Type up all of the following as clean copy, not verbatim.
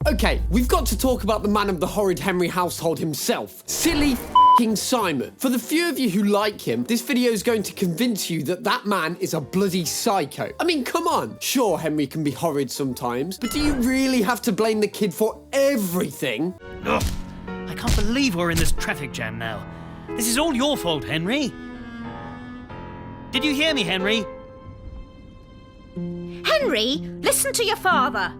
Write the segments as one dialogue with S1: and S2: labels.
S1: Okay, we've got to talk about the man of the horrid Henry household himself, silly f***ing Simon. For the few of you who like him, this video is going to convince you that that man is a bloody psycho. I mean, come on. Sure, Henry can be horrid sometimes, but do you really have to blame the kid for everything?
S2: Ugh. I can't believe we're in this traffic jam now. This is all your fault, Henry. Did you hear me, Henry?
S3: Henry, listen to your father.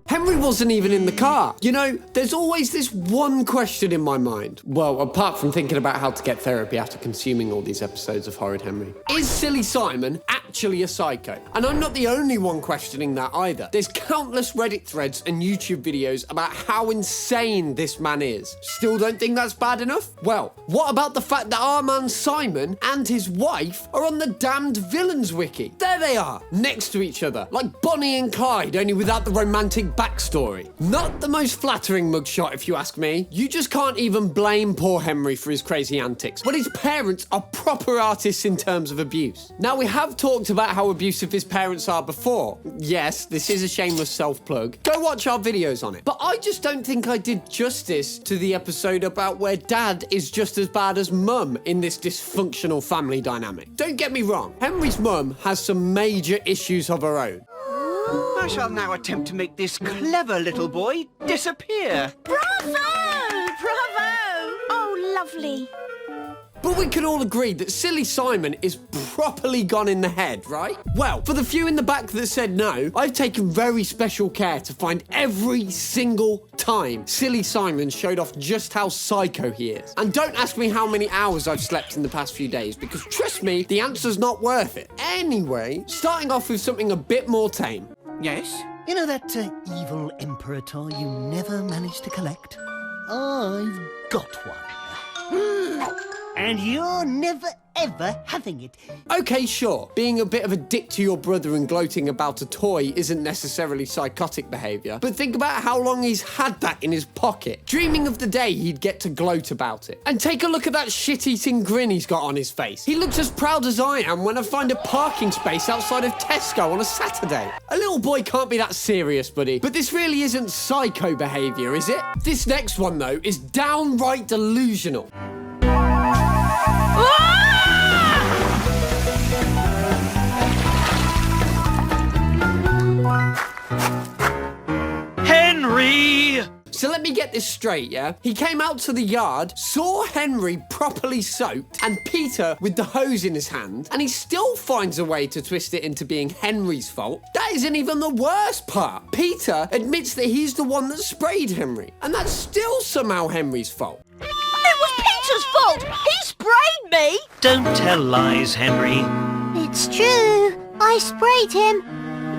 S1: Henry wasn't even in the car. You know, there's always this one question in my mind. Well, apart from thinking about how to get therapy after consuming all these episodes of Horrid Henry. Is Silly Simon actually a psycho? And I'm not the only one questioning that either. There's countless Reddit threads and YouTube videos about how insane this man is. Still don't think that's bad enough? Well, what about the fact that our man Simon and his wife are on the damned villains wiki? There they are, next to each other, like Bonnie and Clyde, only without the romantic backstory. Not the most flattering mugshot, if you ask me. You just can't even blame poor Henry for his crazy antics, but his parents are proper artists in terms of abuse. Now, we have talked about how abusive his parents are before. Yes, this is a shameless self-plug. Go watch our videos on it. But I just don't think I did justice to the episode about where dad is just as bad as mum in this dysfunctional family dynamic. Don't get me wrong, Henry's mum has some major issues of her own.
S4: I shall now attempt to make this clever little boy disappear.
S3: Bravo! Bravo! Oh, lovely.
S1: But we can all agree that Silly Simon is properly gone in the head, right? Well, for the few in the back that said no, I've taken very special care to find every single time Silly Simon showed off just how psycho he is. And don't ask me how many hours I've slept in the past few days, because trust me, the answer's not worth it. Anyway, starting off with something a bit more tame.
S4: Yes?
S5: You know that evil emperor toy you never managed to collect? I've got one. And you're never, ever having it.
S1: Okay, sure. Being a bit of a dick to your brother and gloating about a toy isn't necessarily psychotic behaviour, but think about how long he's had that in his pocket, dreaming of the day he'd get to gloat about it. And take a look at that shit-eating grin he's got on his face. He looks as proud as I am when I find a parking space outside of Tesco on a Saturday. A little boy can't be that serious, buddy. But this really isn't psycho behaviour, is it? This next one, though, is downright delusional.
S2: Henry!
S1: So let me get this straight, yeah? He came out to the yard, saw Henry properly soaked, and Peter with the hose in his hand, and he still finds a way to twist it into being Henry's fault. That isn't even the worst part. Peter admits that he's the one that sprayed Henry, and that's still somehow Henry's fault.
S3: It was Peter's fault! He sprayed me!
S2: Don't tell lies, Henry.
S3: It's true. I sprayed him.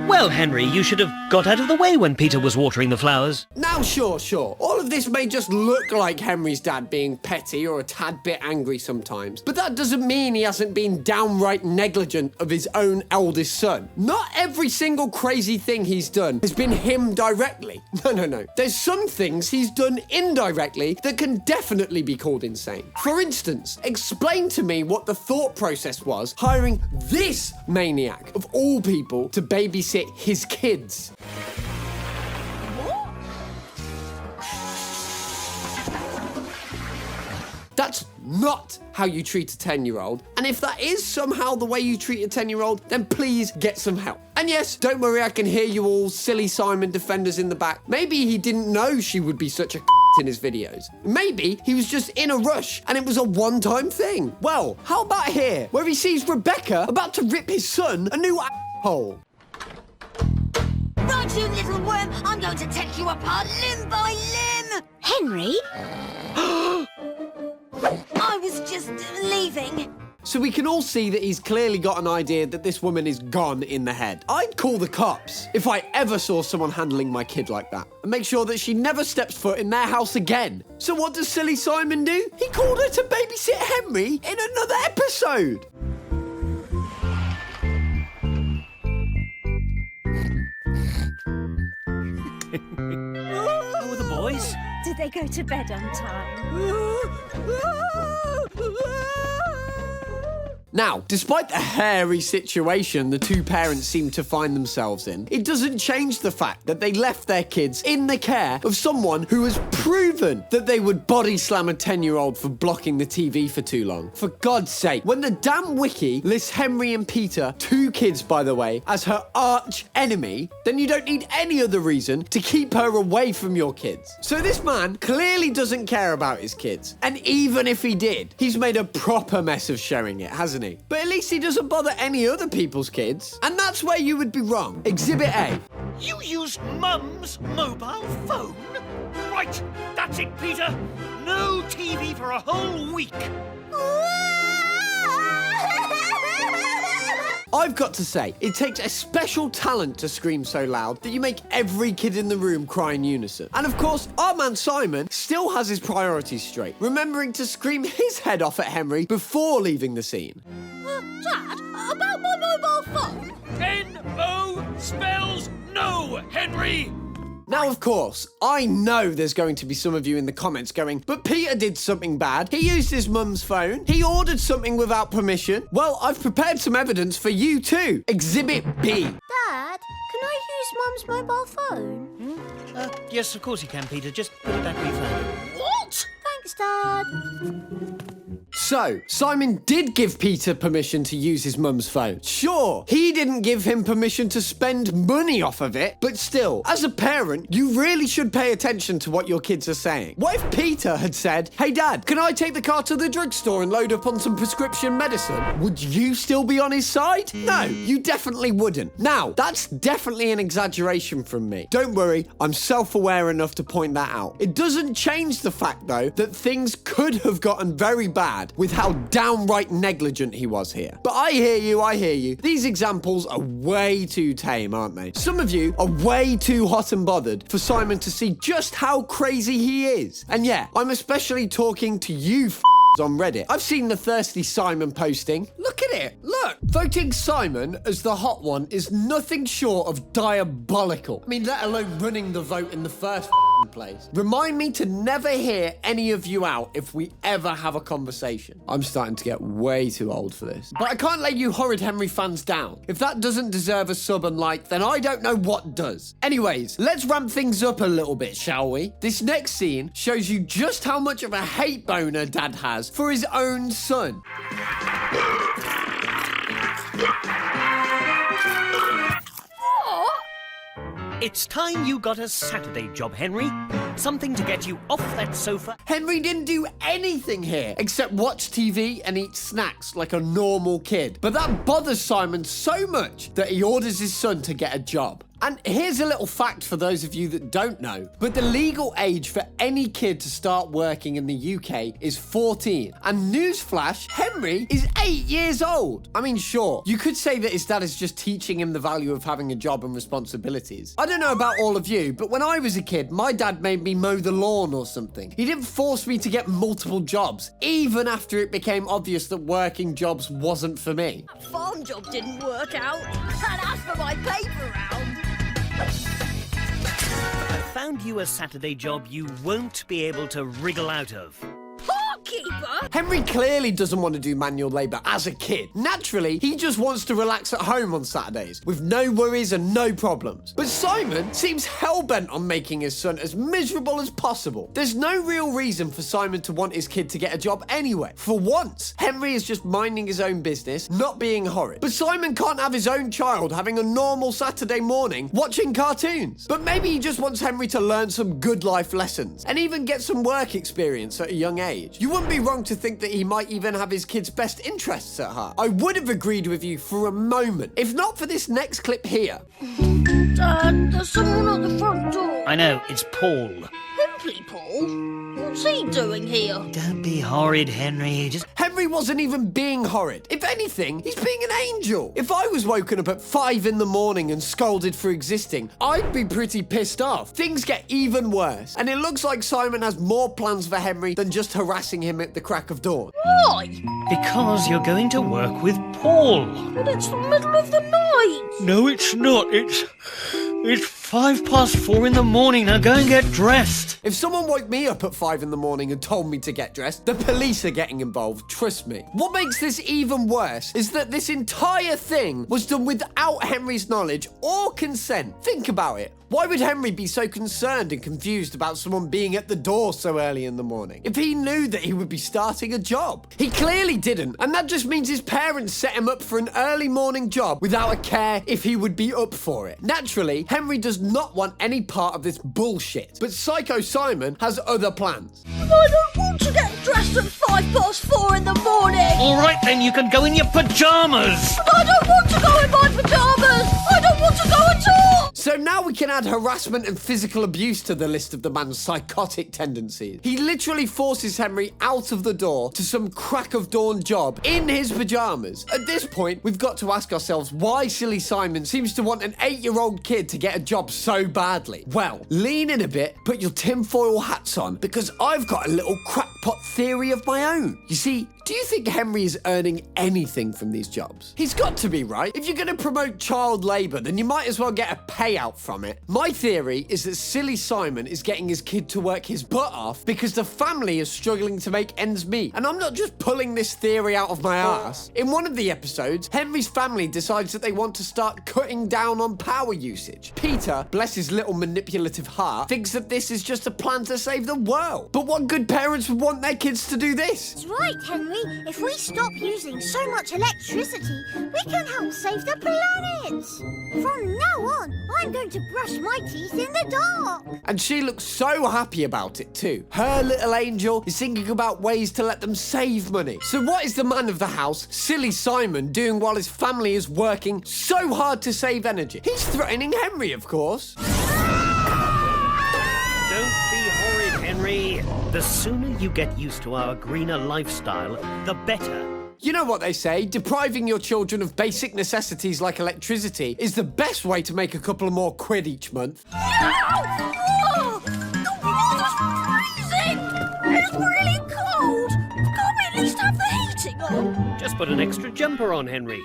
S2: Well, Henry, you should have got out of the way when Peter was watering the flowers.
S1: Now, sure. All of this may just look like Henry's dad being petty or a tad bit angry sometimes, but that doesn't mean he hasn't been downright negligent of his own eldest son. Not every single crazy thing he's done has been him directly. No. There's some things he's done indirectly that can definitely be called insane. For instance, explain to me what the thought process was hiring this maniac, of all people, to babysit his kids. That's not how you treat a 10-year-old. And if that is somehow the way you treat a 10-year-old, then please get some help. And yes, don't worry, I can hear you all Silly Simon defenders in the back. Maybe he didn't know she would be such a in his videos. Maybe he was just in a rush and it was a one-time thing. Well, how about here, where he sees Rebecca about to rip his son a new hole?
S3: Right, you little worm, I'm going to take you apart limb by limb. Henry? I was just leaving.
S1: So we can all see that he's clearly got an idea that this woman is gone in the head. I'd call the cops if I ever saw someone handling my kid like that and make sure that she never steps foot in their house again. So what does Silly Simon do? He called her to babysit Henry in another episode.
S2: How are the boys?
S3: Did they go to bed on time?
S1: Now, despite the hairy situation the two parents seem to find themselves in, it doesn't change the fact that they left their kids in the care of someone who has proven that they would body slam a 10-year-old for blocking the TV for too long. For God's sake, when the damn wiki lists Henry and Peter, two kids by the way, as her arch enemy, then you don't need any other reason to keep her away from your kids. So this man clearly doesn't care about his kids. And even if he did, he's made a proper mess of sharing it, hasn't he? But at least he doesn't bother any other people's kids. And that's where you would be wrong. Exhibit A.
S2: You used Mum's mobile phone? Right, that's it, Peter. No TV for a whole week.
S1: I've got to say, it takes a special talent to scream so loud that you make every kid in the room cry in unison. And of course, our man Simon still has his priorities straight, remembering to scream his head off at Henry before leaving the scene.
S3: Dad, about my mobile phone?
S2: N-O spells no, Henry!
S1: Now, of course, I know there's going to be some of you in the comments going, but Peter did something bad. He used his mum's phone. He ordered something without permission. Well, I've prepared some evidence for you too. Exhibit B.
S3: Dad, can I use Mum's mobile phone?
S2: Yes, of course you can, Peter. Just put it back where you found it.
S3: What? Thanks, Dad.
S1: So, Simon did give Peter permission to use his mum's phone. Sure, he didn't give him permission to spend money off of it, but still, as a parent, you really should pay attention to what your kids are saying. What if Peter had said, "Hey Dad, can I take the car to the drugstore and load up on some prescription medicine?" Would you still be on his side? No, you definitely wouldn't. Now, that's definitely an exaggeration from me. Don't worry, I'm self-aware enough to point that out. It doesn't change the fact, though, that things could have gotten very bad with how downright negligent he was here. But I hear you. These examples are way too tame, aren't they? Some of you are way too hot and bothered for Simon to see just how crazy he is. And yeah, I'm especially talking to you on Reddit. I've seen the Thirsty Simon posting. Look at it. Look. Voting Simon as the hot one is nothing short of diabolical. I mean, let alone running the vote in the first place. Remind me to never hear any of you out if we ever have a conversation. I'm starting to get way too old for this. But I can't let you Horrid Henry fans down. If that doesn't deserve a sub and like, then I don't know what does. Anyways, let's ramp things up a little bit, shall we? This next scene shows you just how much of a hate boner Dad has for his own son.
S2: It's time you got a Saturday job, Henry. Something to get you off that sofa.
S1: Henry didn't do anything here except watch TV and eat snacks like a normal kid. But that bothers Simon so much that he orders his son to get a job. And here's a little fact for those of you that don't know, but the legal age for any kid to start working in the UK is 14. And newsflash, Henry is 8 years old. I mean, sure, you could say that his dad is just teaching him the value of having a job and responsibilities. I don't know about all of you, but when I was a kid, my dad made me mow the lawn or something. He didn't force me to get multiple jobs, even after it became obvious that working jobs wasn't for me.
S3: That farm job didn't work out. And as for my paper round...
S2: I found you a Saturday job you won't be able to wriggle out of.
S3: Parkkeeper?
S1: Henry clearly doesn't want to do manual labour as a kid. Naturally, he just wants to relax at home on Saturdays, with no worries and no problems. But Simon seems hell-bent on making his son as miserable as possible. There's no real reason for Simon to want his kid to get a job anyway. For once, Henry is just minding his own business, not being horrid. But Simon can't have his own child having a normal Saturday morning watching cartoons. But maybe he just wants Henry to learn some good life lessons, and even get some work experience at a young age. You wouldn't be wrong to think that he might even have his kid's best interests at heart. I would have agreed with you for a moment, if not for this next clip here.
S3: Dad, there's someone at the front door.
S2: I know, it's Paul.
S3: Pimply Paul? What's he doing here?
S2: Don't be horrid, Henry. Just...
S1: Henry wasn't even being horrid. If anything, he's being an angel. If I was woken up at 5 in the morning and scolded for existing, I'd be pretty pissed off. Things get even worse, and it looks like Simon has more plans for Henry than just harassing him at the crack of dawn.
S3: Why?
S2: Because you're going to work with Paul.
S3: But it's the middle of the night.
S2: No, it's not. It's 4:05 in the morning. Now go and get dressed.
S1: If someone woke me up at 5 in the morning and told me to get dressed, the police are getting involved, trust me. What makes this even worse is that this entire thing was done without Henry's knowledge or consent. Think about it. Why would Henry be so concerned and confused about someone being at the door so early in the morning if he knew that he would be starting a job? He clearly didn't, and that just means his parents set him up for an early morning job without a care if he would be up for it. Naturally, Henry does not want any part of this bullshit, but Psycho Simon has other plans.
S3: I don't want to get dressed at 4:05 in the morning.
S2: All right, then you can go in your pajamas.
S3: But I don't want to go in my pajamas. I don't want to go at all.
S1: So now we can add harassment and physical abuse to the list of the man's psychotic tendencies. He literally forces Henry out of the door to some crack of dawn job in his pajamas. At this point, we've got to ask ourselves why Silly Simon seems to want an 8-year-old kid to get a job so badly. Well, lean in a bit, put your tinfoil hats on, because I've got a little crackpot theory of my own. You see, do you think Henry is earning anything from these jobs? He's got to be, right? If you're going to promote child labour, then you might as well get a payout from it. My theory is that Silly Simon is getting his kid to work his butt off because the family is struggling to make ends meet. And I'm not just pulling this theory out of my ass. In one of the episodes, Henry's family decides that they want to start cutting down on power usage. Peter, bless his little manipulative heart, thinks that this is just a plan to save the world. But what good parents would want their kids to do this?
S3: That's right, Henry. If we stop using so much electricity, we can help save the planet. From now on, I'm going to brush my teeth in the dark.
S1: And she looks so happy about it too. Her little angel is thinking about ways to let them save money. So what is the man of the house, Silly Simon, doing while his family is working so hard to save energy? He's threatening Henry, of course.
S2: Don't be horrid, Henry. The sooner you get used to our greener lifestyle, the better.
S1: You know what they say, depriving your children of basic necessities like electricity is the best way to make a couple more quid each month.
S3: No! Oh, the water's freezing! It's really cold! Can't we at least have the heating on?
S2: Just put an extra jumper on, Henry.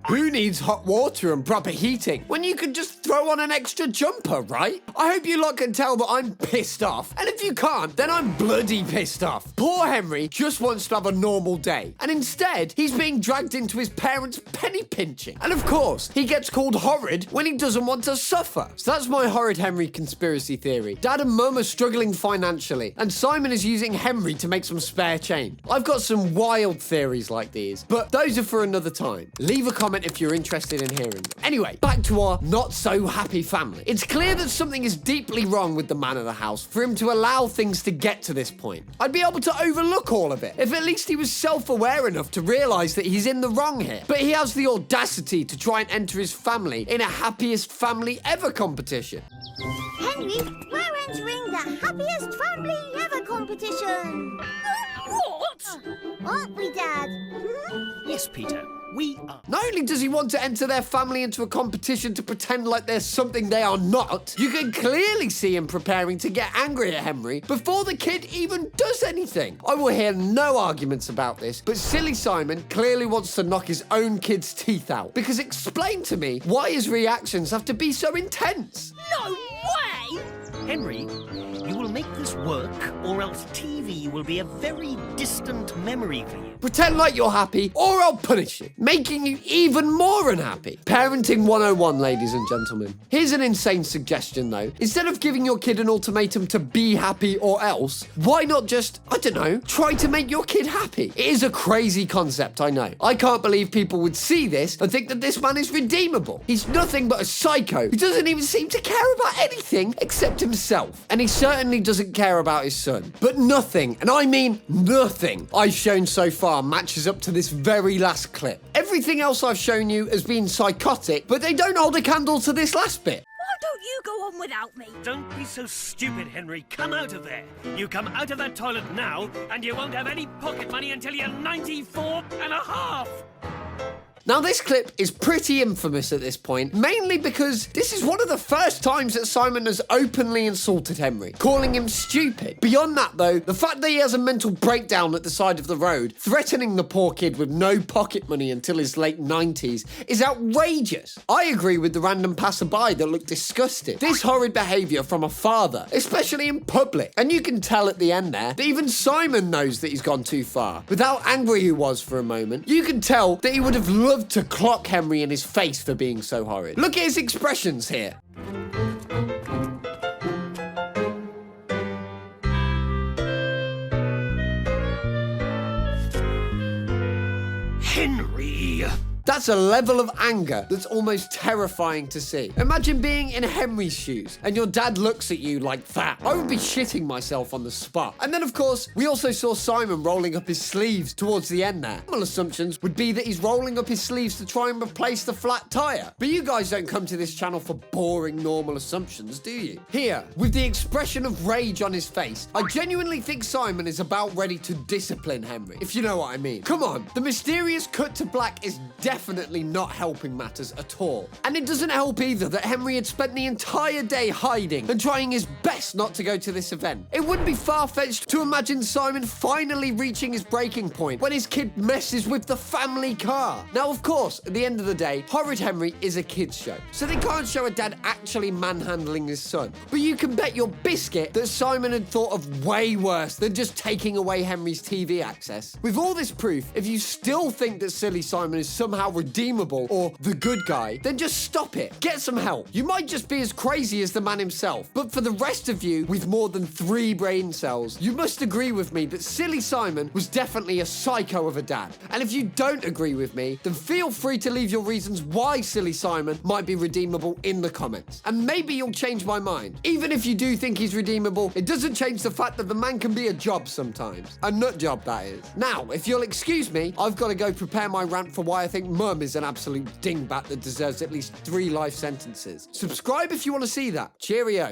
S1: Who needs hot water and proper heating when you can just throw on an extra jumper, right? I hope you lot can tell that I'm pissed off. And if you can't, then I'm bloody pissed off. Poor Henry just wants to have a normal day. And instead, he's being dragged into his parents' penny pinching. And of course, he gets called horrid when he doesn't want to suffer. So that's my horrid Henry conspiracy theory. Dad and Mum are struggling financially, and Simon is using Henry to make some spare change. I've got some wild theories like these, but those are for another time. Leave a comment if you're interested in hearing them. Anyway, back to our not-so-happy family. It's clear that something is deeply wrong with the man of the house for him to allow things to get to this point. I'd be able to overlook all of it if at least he was self-aware enough to realise that he's in the wrong here. But he has the audacity to try and enter his family in a happiest family ever competition.
S3: Henry, we're entering the happiest family ever competition. What? Aren't we, Dad?
S2: Yes, Peter, we are.
S1: Not only does he want to enter their family into a competition to pretend like there's something they are not, you can clearly see him preparing to get angry at Henry before the kid even does anything. I will hear no arguments about this, but Silly Simon clearly wants to knock his own kid's teeth out. Because explain to me why his reactions have to be so intense.
S3: No way!
S2: Henry, you will make this work, or else TV will be a very distant memory for you.
S1: Pretend like you're happy, or I'll punish you, making you even more unhappy. Parenting 101, ladies and gentlemen. Here's an insane suggestion, though. Instead of giving your kid an ultimatum to be happy or else, why not just, I don't know, try to make your kid happy? It is a crazy concept, I know. I can't believe people would see this and think that this man is redeemable. He's nothing but a psycho who doesn't even seem to care about anything except himself. And he certainly doesn't care about his son. But nothing, and I mean nothing, I've shown so far matches up to this very last clip. Everything else I've shown you has been psychotic, but they don't hold a candle to this last bit.
S3: Why don't you go on without me?
S2: Don't be so stupid, Henry. Come out of there. You come out of that toilet now, and you won't have any pocket money until you're 94 and a half.
S1: Now, this clip is pretty infamous at this point, mainly because this is one of the first times that Simon has openly insulted Henry, calling him stupid. Beyond that, though, the fact that he has a mental breakdown at the side of the road, threatening the poor kid with no pocket money until his late 90s, is outrageous. I agree with the random passerby that looked disgusted. This horrid behaviour from a father, especially in public. And you can tell at the end there that even Simon knows that he's gone too far. With how angry he was for a moment, you can tell that he would have loved to clock Henry in his face for being so horrid. Look at his expressions here.
S2: Henry!
S1: That's a level of anger that's almost terrifying to see. Imagine being in Henry's shoes and your dad looks at you like that. I would be shitting myself on the spot. And then, of course, we also saw Simon rolling up his sleeves towards the end there. Normal assumptions would be that he's rolling up his sleeves to try and replace the flat tire. But you guys don't come to this channel for boring normal assumptions, do you? Here, with the expression of rage on his face, I genuinely think Simon is about ready to discipline Henry, if you know what I mean. Come on, the mysterious cut to black is definitely not helping matters at all. And it doesn't help either that Henry had spent the entire day hiding and trying his best not to go to this event. It wouldn't be far-fetched to imagine Simon finally reaching his breaking point when his kid messes with the family car. Now, of course, at the end of the day, Horrid Henry is a kid's show, so they can't show a dad actually manhandling his son. But you can bet your biscuit that Simon had thought of way worse than just taking away Henry's TV access. With all this proof, if you still think that Silly Simon is somehow redeemable or the good guy, then just stop it. Get some help. You might just be as crazy as the man himself, but for the rest of you with more than 3 brain cells, you must agree with me that Silly Simon was definitely a psycho of a dad. And if you don't agree with me, then feel free to leave your reasons why Silly Simon might be redeemable in the comments. And maybe you'll change my mind. Even if you do think he's redeemable, it doesn't change the fact that the man can be a job sometimes. A nut job, that is. Now, if you'll excuse me, I've got to go prepare my rant for why I think Mum is an absolute dingbat that deserves at least 3 life sentences. Subscribe if you want to see that. Cheerio.